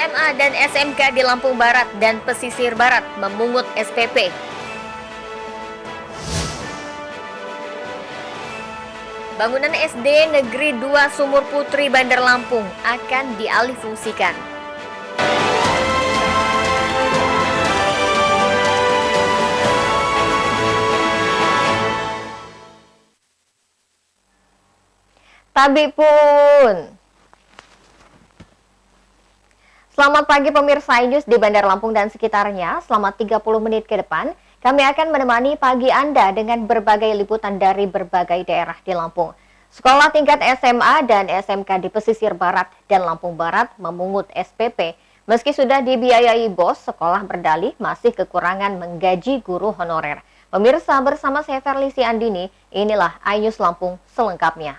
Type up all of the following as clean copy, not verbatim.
SMA dan SMK di Lampung Barat dan Pesisir Barat memungut SPP. Bangunan SD Negeri 2 Sumur Putri Bandar Lampung akan dialihfungsikan. Tabi pun. Selamat pagi pemirsa iNews di Bandar Lampung dan sekitarnya. Selama 30 menit ke depan, kami akan menemani pagi Anda dengan berbagai liputan dari berbagai daerah di Lampung. Sekolah tingkat SMA dan SMK di Pesisir Barat dan Lampung Barat memungut SPP. Meski sudah dibiayai BOS, sekolah berdalih masih kekurangan menggaji guru honorer. Pemirsa, bersama saya Ferlisi Andini, inilah iNews Lampung selengkapnya.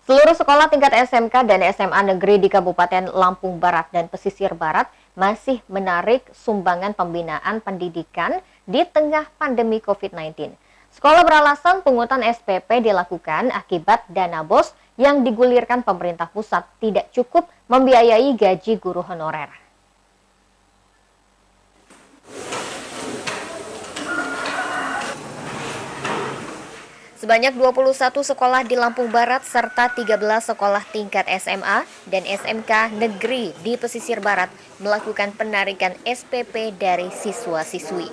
Seluruh sekolah tingkat SMK dan SMA negeri di Kabupaten Lampung Barat dan Pesisir Barat masih menarik sumbangan pembinaan pendidikan di tengah pandemi COVID-19. Sekolah beralasan pungutan SPP dilakukan akibat dana BOS yang digulirkan pemerintah pusat tidak cukup membiayai gaji guru honorer. Sebanyak 21 sekolah di Lampung Barat serta 13 sekolah tingkat SMA dan SMK negeri di Pesisir Barat melakukan penarikan SPP dari siswa-siswi.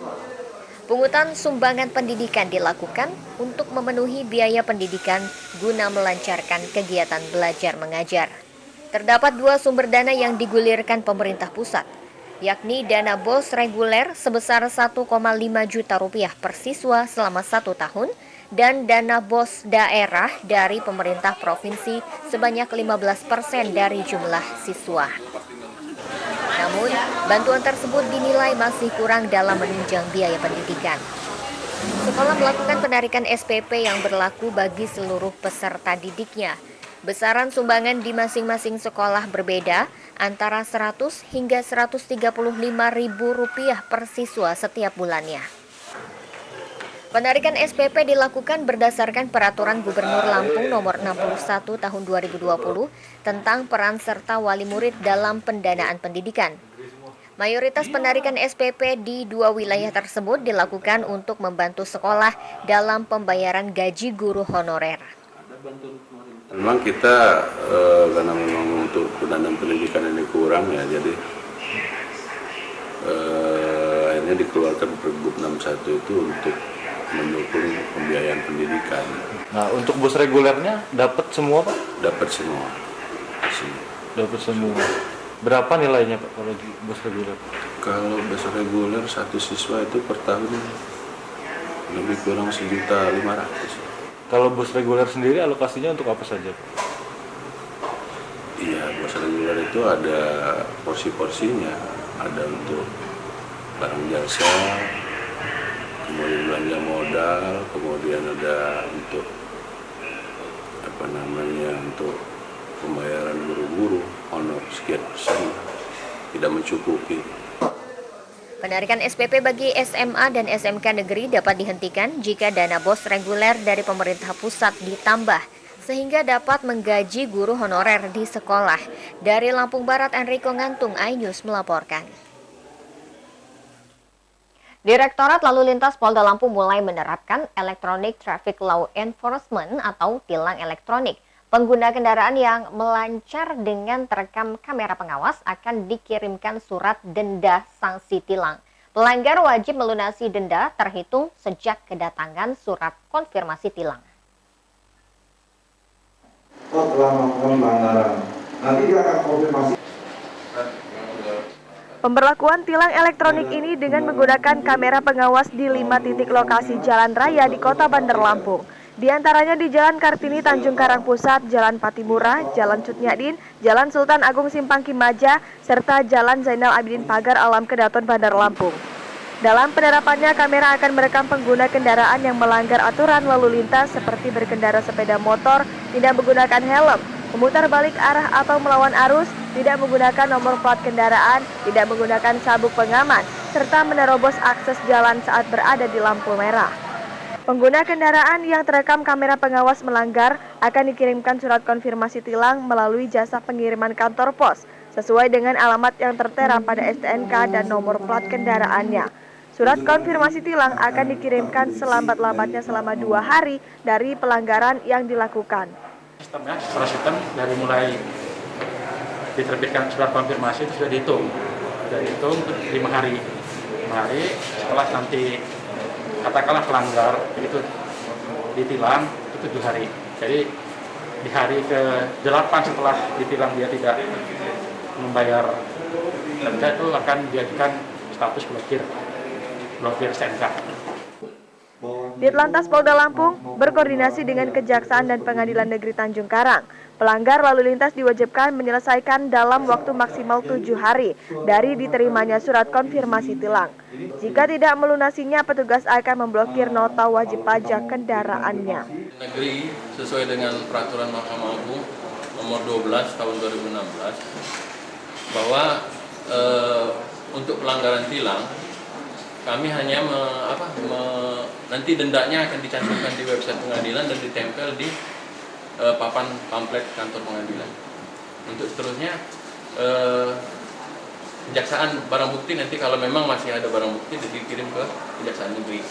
Pungutan sumbangan pendidikan dilakukan untuk memenuhi biaya pendidikan guna melancarkan kegiatan belajar mengajar. Terdapat dua sumber dana yang digulirkan pemerintah pusat, yakni dana BOS reguler sebesar 1,5 juta rupiah per siswa selama 1 tahun, dan dana BOS daerah dari pemerintah provinsi sebanyak 15% dari jumlah siswa. Namun, bantuan tersebut dinilai masih kurang dalam menunjang biaya pendidikan. Sekolah melakukan penarikan SPP yang berlaku bagi seluruh peserta didiknya. Besaran sumbangan di masing-masing sekolah berbeda, antara 100 hingga Rp135.000 per siswa setiap bulannya. Penarikan SPP dilakukan berdasarkan Peraturan Gubernur Lampung Nomor 61 Tahun 2020 tentang peran serta wali murid dalam pendanaan pendidikan. Mayoritas penarikan SPP di dua wilayah tersebut dilakukan untuk membantu sekolah dalam pembayaran gaji guru honorer. Memang kita karena memang untuk pendanaan pendidikan ini kurang ya, jadi akhirnya dikeluarkan Pergub 61 itu untuk mendukung pembiayaan pendidikan. Nah, untuk bus regulernya dapat semua, Pak? Dapat semua. Dapat semua. Berapa nilainya, Pak, kalau di bus reguler? Kalau bus reguler satu siswa itu per tahun lebih kurang 1.500.000. Kalau bus reguler sendiri alokasinya untuk apa saja, Pak? Iya, bus reguler itu ada porsi-porsinya. Ada untuk barang jasa, kemudian belanja modal, kemudian ada untuk untuk pembayaran guru-guru honor sekian persen, tidak mencukupi. Penarikan SPP bagi SMA dan SMK negeri dapat dihentikan jika dana BOS reguler dari pemerintah pusat ditambah, sehingga dapat menggaji guru honorer di sekolah. Dari Lampung Barat, Enrico Ngantung, iNews melaporkan. Direktorat Lalu Lintas Polda Lampung mulai menerapkan Electronic Traffic Law Enforcement atau tilang elektronik. Pengguna kendaraan yang melancar dengan terekam kamera pengawas akan dikirimkan surat denda sanksi tilang. Pelanggar wajib melunasi denda terhitung sejak kedatangan surat konfirmasi tilang. Setelah melakukan pelanggaran, nanti dia akan konfirmasi. Pemberlakuan tilang elektronik ini dengan menggunakan kamera pengawas di 5 titik lokasi jalan raya di Kota Bandar Lampung. Di antaranya di Jalan Kartini Tanjung Karang Pusat, Jalan Patimura, Jalan Cutnyadin, Jalan Sultan Agung Simpang Kimaja, serta Jalan Zainal Abidin Pagar Alam Kedaton Bandar Lampung. Dalam penerapannya, kamera akan merekam pengguna kendaraan yang melanggar aturan lalu lintas seperti berkendara sepeda motor, tidak menggunakan helm, memutar balik arah atau melawan arus, tidak menggunakan nomor plat kendaraan, tidak menggunakan sabuk pengaman, serta menerobos akses jalan saat berada di lampu merah. Pengguna kendaraan yang terekam kamera pengawas melanggar akan dikirimkan surat konfirmasi tilang melalui jasa pengiriman kantor pos sesuai dengan alamat yang tertera pada STNK dan nomor plat kendaraannya. Surat konfirmasi tilang akan dikirimkan selambat-lambatnya selama 2 hari dari pelanggaran yang dilakukan. Sistemnya, secara sistem dari mulai diterbitkan surat konfirmasi itu sudah dihitung 5 hari. 5 hari setelah nanti katakanlah pelanggar itu ditilang itu 7 hari. Jadi di hari ke-8 setelah ditilang dia tidak membayar denda itu akan diajukan status blokir STNK. Ditlantas Polda Lampung berkoordinasi dengan Kejaksaan dan Pengadilan Negeri Tanjung Karang. Pelanggar lalu lintas diwajibkan menyelesaikan dalam waktu maksimal 7 hari dari diterimanya surat konfirmasi tilang. Jika tidak melunasinya, petugas akan memblokir nota wajib pajak kendaraannya. Negeri sesuai dengan peraturan Mahkamah Agung nomor 12 tahun 2016 bahwa untuk pelanggaran tilang kami hanya nanti dendanya akan dicantumkan di website pengadilan dan ditempel di papan pamflet kantor pengadilan. Untuk seterusnya kejaksaan barang bukti nanti kalau memang masih ada barang bukti dikirim ke kejaksaan negeri.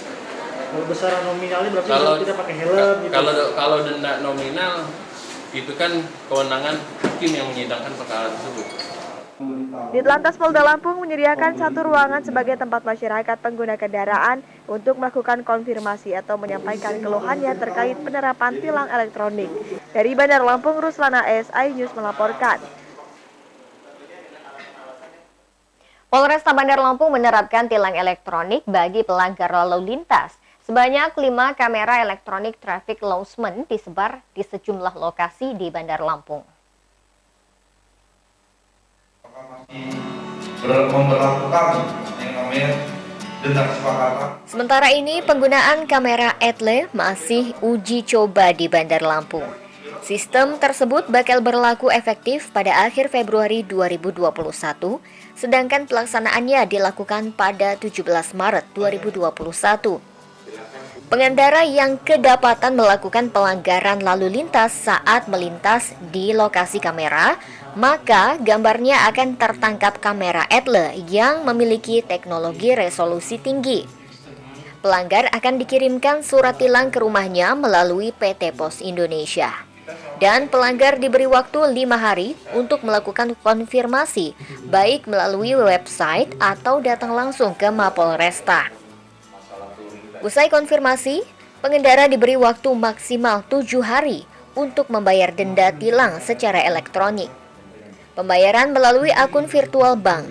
Kalau besaran nominalnya berarti kita pakai helm gitu. Kalau denda nominal itu kan kewenangan hakim yang menyidangkan perkara tersebut. Ditlantas Polda Lampung menyediakan 1 ruangan sebagai tempat masyarakat pengguna kendaraan untuk melakukan konfirmasi atau menyampaikan keluhannya terkait penerapan tilang elektronik. Dari Bandar Lampung, Ruslana S, iNews melaporkan. Polresta Bandar Lampung menerapkan tilang elektronik bagi pelanggar lalu lintas. Sebanyak 5 kamera elektronik traffic announcement disebar di sejumlah lokasi di Bandar Lampung. Memperlakukan yang namanya denda kesepakatan. Sementara ini penggunaan kamera ETLE masih uji coba di Bandar Lampung. Sistem tersebut bakal berlaku efektif pada akhir Februari 2021, sedangkan pelaksanaannya dilakukan pada 17 Maret 2021. Pengendara yang kedapatan melakukan pelanggaran lalu lintas saat melintas di lokasi kamera, maka gambarnya akan tertangkap kamera ETLE yang memiliki teknologi resolusi tinggi. Pelanggar akan dikirimkan surat tilang ke rumahnya melalui PT Pos Indonesia. Dan pelanggar diberi waktu 5 hari untuk melakukan konfirmasi, baik melalui website atau datang langsung ke Mapolresta. Usai konfirmasi, pengendara diberi waktu maksimal 7 hari untuk membayar denda tilang secara elektronik. Pembayaran melalui akun virtual bank.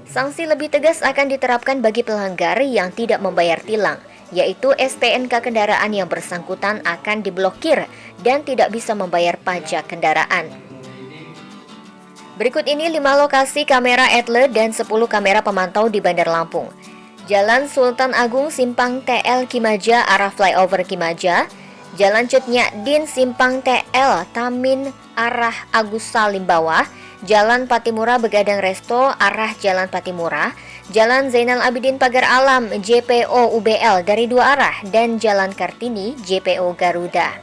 Sanksi lebih tegas akan diterapkan bagi pelanggar yang tidak membayar tilang, yaitu STNK kendaraan yang bersangkutan akan diblokir dan tidak bisa membayar pajak kendaraan. Berikut ini 5 lokasi kamera ETLE dan 10 kamera pemantau di Bandar Lampung. Jalan Sultan Agung Simpang TL Kimaja arah flyover Kimaja, Jalan Cut Nyadin Simpang TL Tamin arah Agus Salim Bawah, Jalan Patimura Begadang Resto arah Jalan Patimura, Jalan Zainal Abidin Pagar Alam JPO UBL dari 2 arah, dan Jalan Kartini JPO Garuda.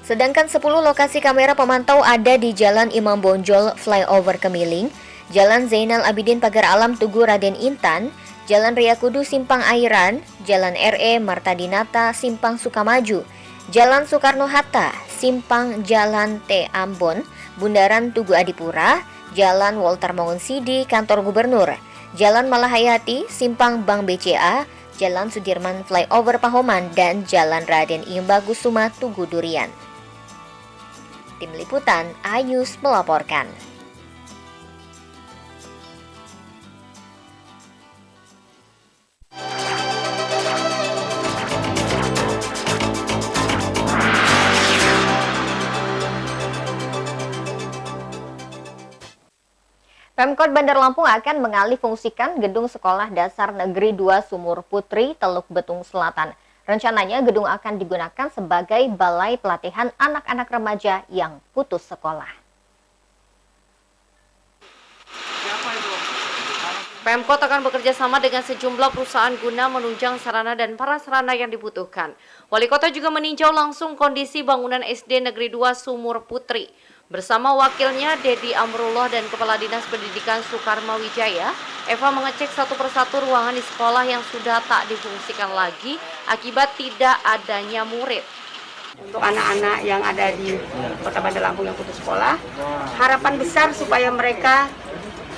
Sedangkan 10 lokasi kamera pemantau ada di Jalan Imam Bonjol Flyover Kemiling, Jalan Zainal Abidin Pagar Alam Tugu Raden Intan, Jalan Ria Kudu Simpang Airan, Jalan RE Martadinata Simpang Sukamaju, Jalan Soekarno-Hatta Simpang Jalan T Ambon, Bundaran Tugu Adipura, Jalan Walter Mongonsidi Kantor Gubernur, Jalan Malahayati Simpang Bank BCA, Jalan Sudirman Flyover Pahoman, dan Jalan Raden Imbakusuma Tugu Durian. Tim Liputan iNews melaporkan. Pemkot Bandar Lampung akan mengalihfungsikan Gedung Sekolah Dasar Negeri 2 Sumur Putri, Teluk Betung Selatan. Rencananya gedung akan digunakan sebagai balai pelatihan anak-anak remaja yang putus sekolah. Siapa itu? Pemkot akan bekerja sama dengan sejumlah perusahaan guna menunjang sarana dan prasarana yang dibutuhkan. Wali Kota juga meninjau langsung kondisi bangunan SD Negeri 2 Sumur Putri. Bersama wakilnya Dedi Amrullah dan Kepala Dinas Pendidikan Soekarma Wijaya, Eva mengecek satu persatu ruangan di sekolah yang sudah tak difungsikan lagi akibat tidak adanya murid. Untuk anak-anak yang ada di Kota Bandar Lampung yang putus sekolah, harapan besar supaya mereka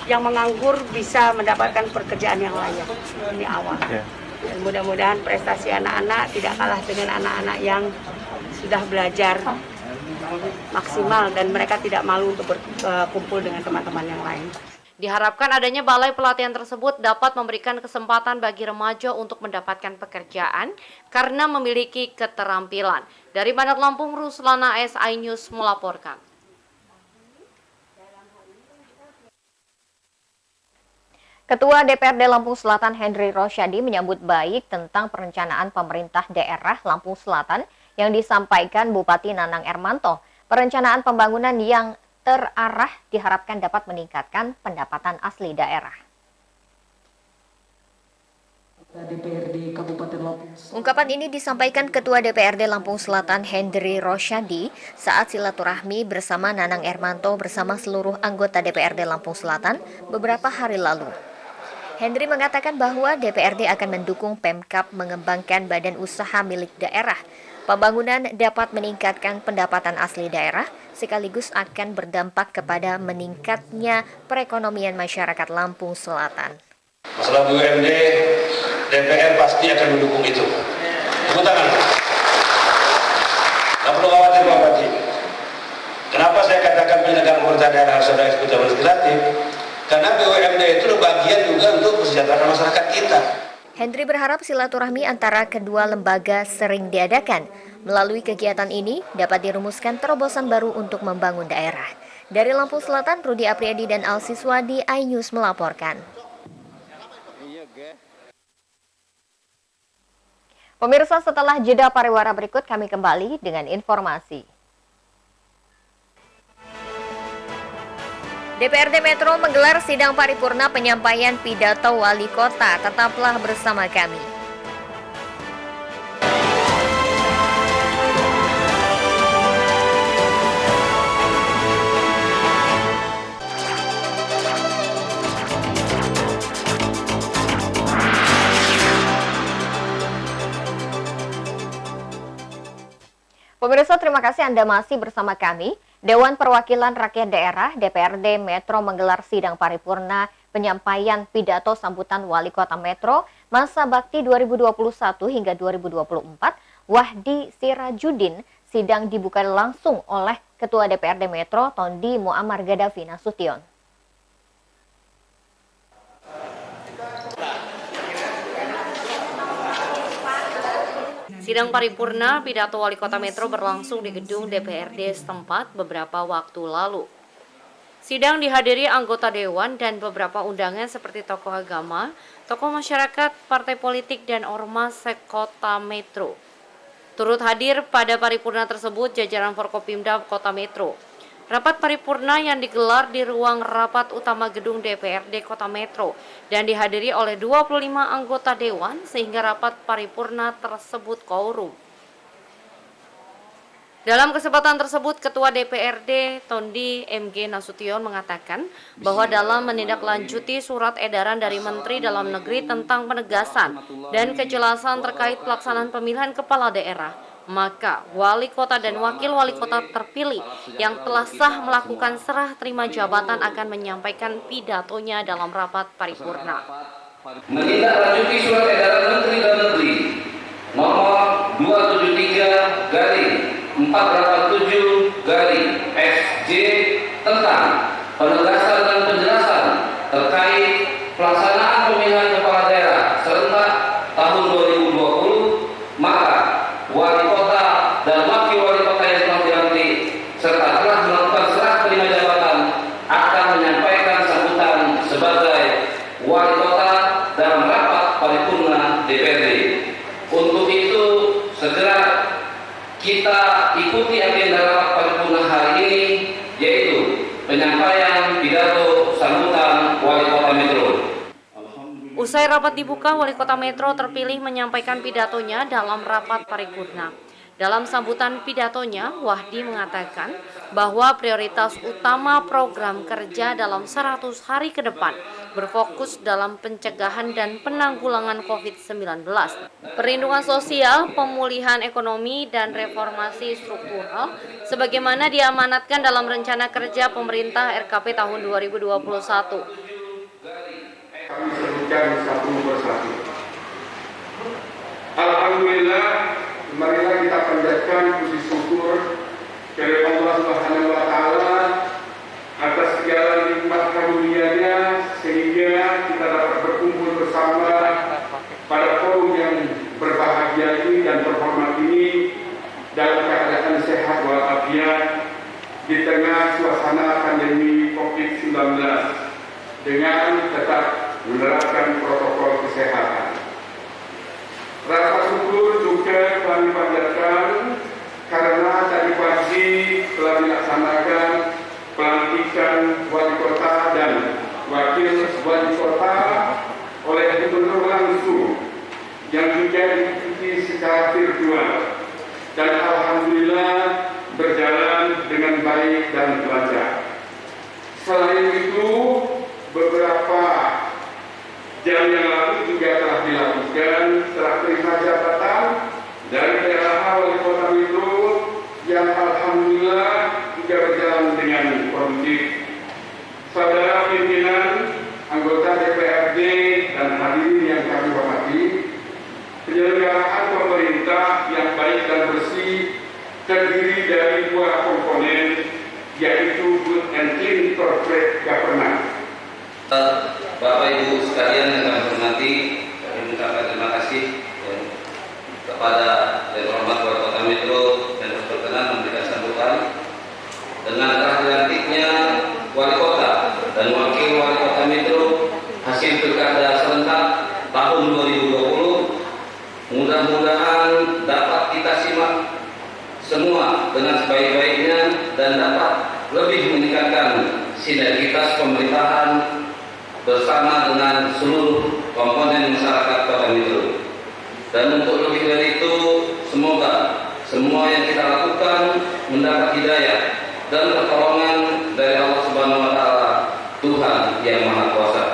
yang menganggur bisa mendapatkan pekerjaan yang layak. Ini awal. Dan mudah-mudahan prestasi anak-anak tidak kalah dengan anak-anak yang sudah belajar maksimal dan mereka tidak malu untuk berkumpul dengan teman-teman yang lain. Diharapkan adanya balai pelatihan tersebut dapat memberikan kesempatan bagi remaja untuk mendapatkan pekerjaan karena memiliki keterampilan. Dari Bandar Lampung, Ruslana S. iNews melaporkan. Ketua DPRD Lampung Selatan Henry Rosyadi menyambut baik tentang perencanaan pemerintah daerah Lampung Selatan yang disampaikan Bupati Nanang Ermanto. Perencanaan pembangunan yang terarah diharapkan dapat meningkatkan pendapatan asli daerah. Ungkapan ini disampaikan Ketua DPRD Lampung Selatan Henry Rosyadi saat silaturahmi bersama Nanang Ermanto bersama seluruh anggota DPRD Lampung Selatan beberapa hari lalu. Henry mengatakan bahwa DPRD akan mendukung Pemkab mengembangkan badan usaha milik daerah. Pembangunan dapat meningkatkan pendapatan asli daerah, sekaligus akan berdampak kepada meningkatnya perekonomian masyarakat Lampung Selatan. Masalah BUMD, DPR pasti akan mendukung itu. Tepuk tangan. Tidak perlu khawatir Pak Bupati. Kenapa saya katakan penyelenggaraan pemerintah daerah harus ada eksekutif legislatif? Karena BUMD itu bagian juga untuk kesejahteraan masyarakat kita. Henry berharap silaturahmi antara kedua lembaga sering diadakan. Melalui kegiatan ini dapat dirumuskan terobosan baru untuk membangun daerah. Dari Lampung Selatan, Rudi Apriyadi dan Alsiswadi iNews melaporkan. Pemirsa, setelah jeda pariwara berikut kami kembali dengan informasi. DPRD Metro menggelar sidang paripurna penyampaian pidato wali kota. Tetaplah bersama kami. Pemirsa, terima kasih Anda masih bersama kami. Dewan Perwakilan Rakyat Daerah (DPRD) Metro menggelar sidang paripurna penyampaian pidato sambutan Wali Kota Metro masa bakti 2021 hingga 2024 Wahdi Sirajudin. Sidang dibuka langsung oleh Ketua DPRD Metro Tondi Muammar Gaddafi Nasution. Sidang paripurna pidato Wali Kota Metro berlangsung di gedung DPRD setempat beberapa waktu lalu. Sidang dihadiri anggota dewan dan beberapa undangan seperti tokoh agama, tokoh masyarakat, partai politik, dan ormas sekota Metro. Turut hadir pada paripurna tersebut jajaran Forkopimda Kota Metro. Rapat paripurna yang digelar di ruang rapat utama gedung DPRD Kota Metro dan dihadiri oleh 25 anggota dewan sehingga rapat paripurna tersebut quorum. Dalam kesempatan tersebut, Ketua DPRD Tondi MG Nasution mengatakan bahwa dalam menindaklanjuti surat edaran dari Menteri Dalam Negeri tentang penegasan dan kejelasan terkait pelaksanaan pemilihan kepala daerah, maka wali kota dan wakil wali kota terpilih yang telah sah melakukan serah terima jabatan akan menyampaikan pidatonya dalam rapat paripurna. Menindaklanjuti surat edaran Menteri Dalam Negeri nomor 273/487/SJ tentang penegasan dan penjelasan terkait pelaksanaan pemilihan kepala daerah serentak tahun 2020, maka wali kota dan wakil wali kota yang telah dilantik serta telah melakukan serah terima jabatan akan menyampaikan sambutan sebagai wali kota dalam rapat paripurna DPRD. Untuk itu segera kita ikuti agenda rapat paripurna hari ini, yaitu penyampaian pidato sambutan wali kota Metro. Usai rapat dibuka, Wali Kota Metro terpilih menyampaikan pidatonya dalam rapat paripurna. Dalam sambutan pidatonya, Wahdi mengatakan bahwa prioritas utama program kerja dalam 100 hari ke depan berfokus dalam pencegahan dan penanggulangan COVID-19, perlindungan sosial, pemulihan ekonomi, dan reformasi struktural, sebagaimana diamanatkan dalam rencana kerja pemerintah RKP tahun 2021. Kami sebutkan satu persatu. Alhamdulillah, marilah kita panjatkan puji syukur kepada Allah Subhanahu wa taala atas segala nikmat karunia-Nya sehingga kita dapat berkumpul bersama pada forum yang berbahagia ini dan terhormat ini dalam keadaan sehat walafiat di tengah suasana pandemi COVID-19 dengan tetap menerapkan protokol kesehatan. Rasa syukur juga kami panjatkan karena tadi pagi telah dilaksanakan pelantikan wali kota dan wakil wali kota oleh gubernur langsung yang juga diikuti secara virtual dan alhamdulillah berjalan dengan baik dan lancar. Selain itu, beberapa jam yang lalu juga telah dilakukan serah terima jabatan dari daerah wali kota Metro yang alhamdulillah juga berjalan dengan kondusif. Saudara pimpinan, anggota DPRD dan hadirin yang kami hormati, penyelenggaraan pemerintah yang baik dan bersih terdiri dari dua komponen, yaitu good and clean corporate governance. Bapak Ibu sekalian yang kami hormati, kami mengucapkan terima kasih kepada Yang Terhormat Wali Kota Metro yang berkenan memberikan sambutan dengan telah dilantiknya Wali Kota dan Wakil Wali Kota Metro hasil pilkada serentak tahun 2020. Mudah-mudahan dapat kita simak semua dengan sebaik-baiknya dan dapat lebih meningkatkan sinergitas pemerintahan bersama dengan seluruh komponen masyarakat Kota Metro. Dan untuk lebih dari itu, semoga semua yang kita lakukan mendapat hidayah dan pertolongan dari Allah Subhanahu wa taala, Tuhan yang Maha Kuasa.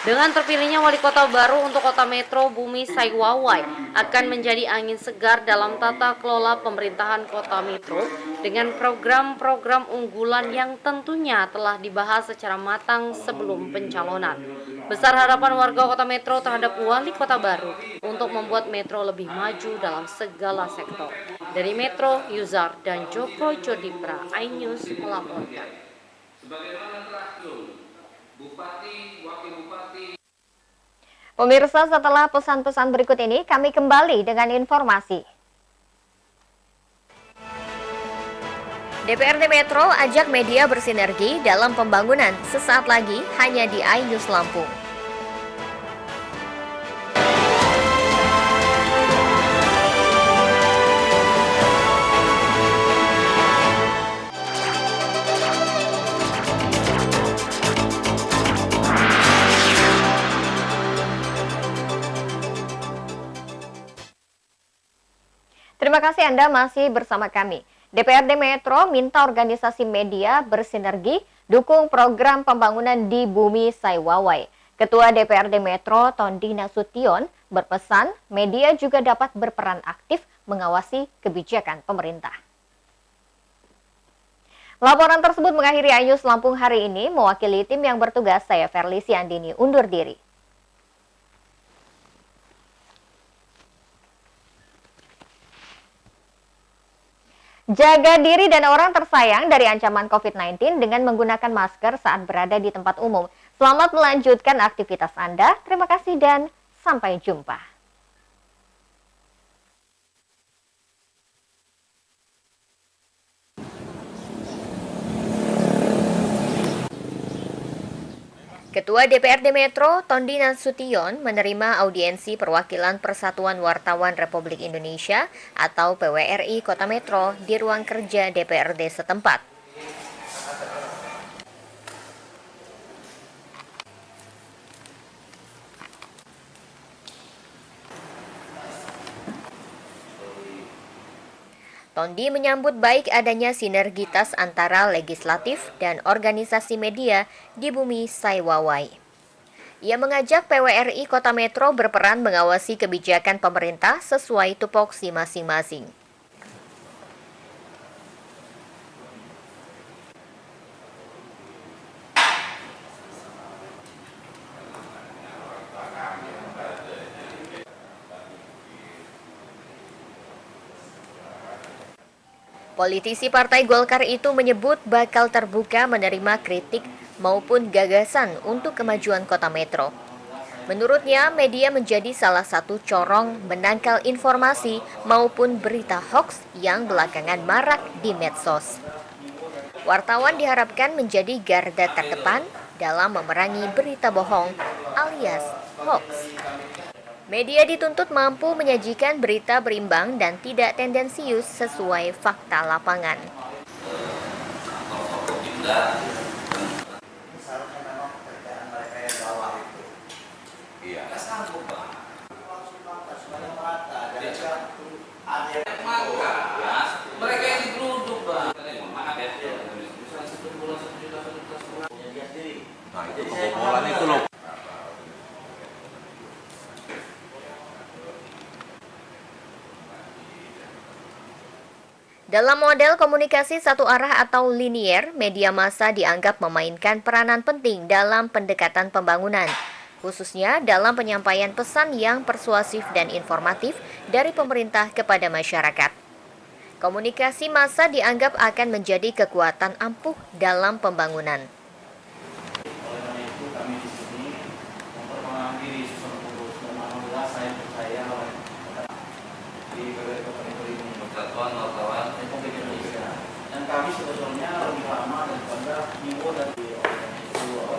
Dengan terpilihnya wali kota baru untuk Kota Metro Bumi Saiwawai akan menjadi angin segar dalam tata kelola pemerintahan Kota Metro dengan program-program unggulan yang tentunya telah dibahas secara matang sebelum pencalonan. Besar harapan warga Kota Metro terhadap wali kota baru untuk membuat Metro lebih maju dalam segala sektor. Dari Metro, Yuzar dan Joko Jodipra, iNews melaporkan. Pemirsa, setelah pesan-pesan berikut ini, kami kembali dengan informasi. DPRD Metro ajak media bersinergi dalam pembangunan sesaat lagi hanya di iNews Lampung. Terima kasih Anda masih bersama kami. DPRD Metro minta organisasi media bersinergi dukung program pembangunan di Bumi Saiwawai. Ketua DPRD Metro Tondi Nasution berpesan media juga dapat berperan aktif mengawasi kebijakan pemerintah. Laporan tersebut mengakhiri iNews Lampung hari ini. Mewakili tim yang bertugas, saya Verlisi Andini undur diri. Jaga diri dan orang tersayang dari ancaman COVID-19 dengan menggunakan masker saat berada di tempat umum. Selamat melanjutkan aktivitas Anda. Terima kasih dan sampai jumpa. Ketua DPRD Metro Tondi Nasution menerima audiensi perwakilan Persatuan Wartawan Republik Indonesia atau PWRI Kota Metro di ruang kerja DPRD setempat. Tondi menyambut baik adanya sinergitas antara legislatif dan organisasi media di bumi Saiwawai. Ia mengajak PWRI Kota Metro berperan mengawasi kebijakan pemerintah sesuai tupoksi masing-masing. Politisi Partai Golkar itu menyebut bakal terbuka menerima kritik maupun gagasan untuk kemajuan Kota Metro. Menurutnya, media menjadi salah satu corong menangkal informasi maupun berita hoaks yang belakangan marak di medsos. Wartawan diharapkan menjadi garda terdepan dalam memerangi berita bohong alias hoaks. Media dituntut mampu menyajikan berita berimbang dan tidak tendensius sesuai fakta lapangan. Mereka yang digeruduk, Bang. Nah, itu pembobolan itu loh. Dalam model komunikasi satu arah atau linier, media massa dianggap memainkan peranan penting dalam pendekatan pembangunan, khususnya dalam penyampaian pesan yang persuasif dan informatif dari pemerintah kepada masyarakat. Komunikasi massa dianggap akan menjadi kekuatan ampuh dalam pembangunan. Dan kami sebetulnya lebih lama daripada minggu dari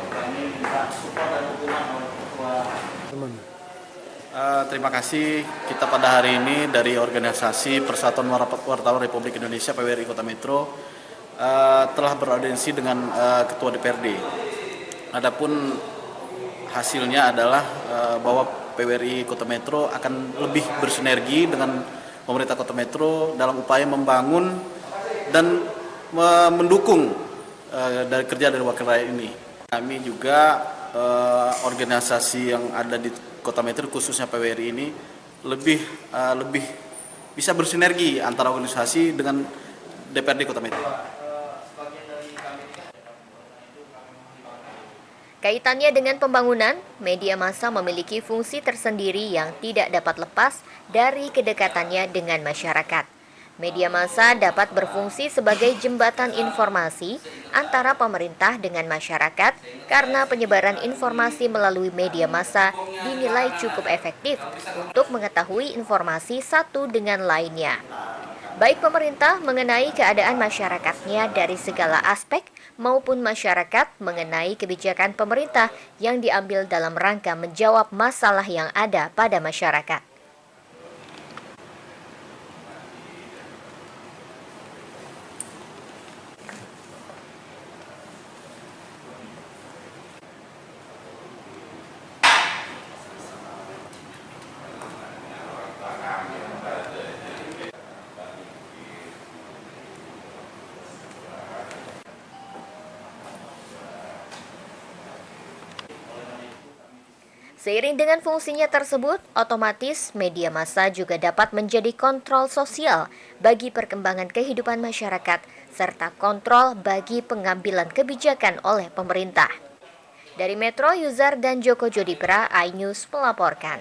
kami minta support dan dukungan oleh ketua. Terima kasih kita pada hari ini dari organisasi Persatuan Wartawan Republik Indonesia PWRI Kota Metro telah beraudiensi dengan Ketua DPRD. Adapun hasilnya adalah bahwa PWRI Kota Metro akan lebih bersinergi dengan pemerintah Kota Metro dalam upaya membangun dan mendukung dari kerja dari wakil rakyat ini. Kami juga organisasi yang ada di Kota Metro khususnya PWRI ini lebih bisa bersinergi antara organisasi dengan DPRD Kota Metro. Kaitannya dengan pembangunan, media massa memiliki fungsi tersendiri yang tidak dapat lepas dari kedekatannya dengan masyarakat. Media massa dapat berfungsi sebagai jembatan informasi antara pemerintah dengan masyarakat karena penyebaran informasi melalui media massa dinilai cukup efektif untuk mengetahui informasi satu dengan lainnya. Baik pemerintah mengenai keadaan masyarakatnya dari segala aspek maupun masyarakat mengenai kebijakan pemerintah yang diambil dalam rangka menjawab masalah yang ada pada masyarakat. Seiring dengan fungsinya tersebut, otomatis media massa juga dapat menjadi kontrol sosial bagi perkembangan kehidupan masyarakat, serta kontrol bagi pengambilan kebijakan oleh pemerintah. Dari Metro, Yuzar dan Joko Jodipra, iNews melaporkan.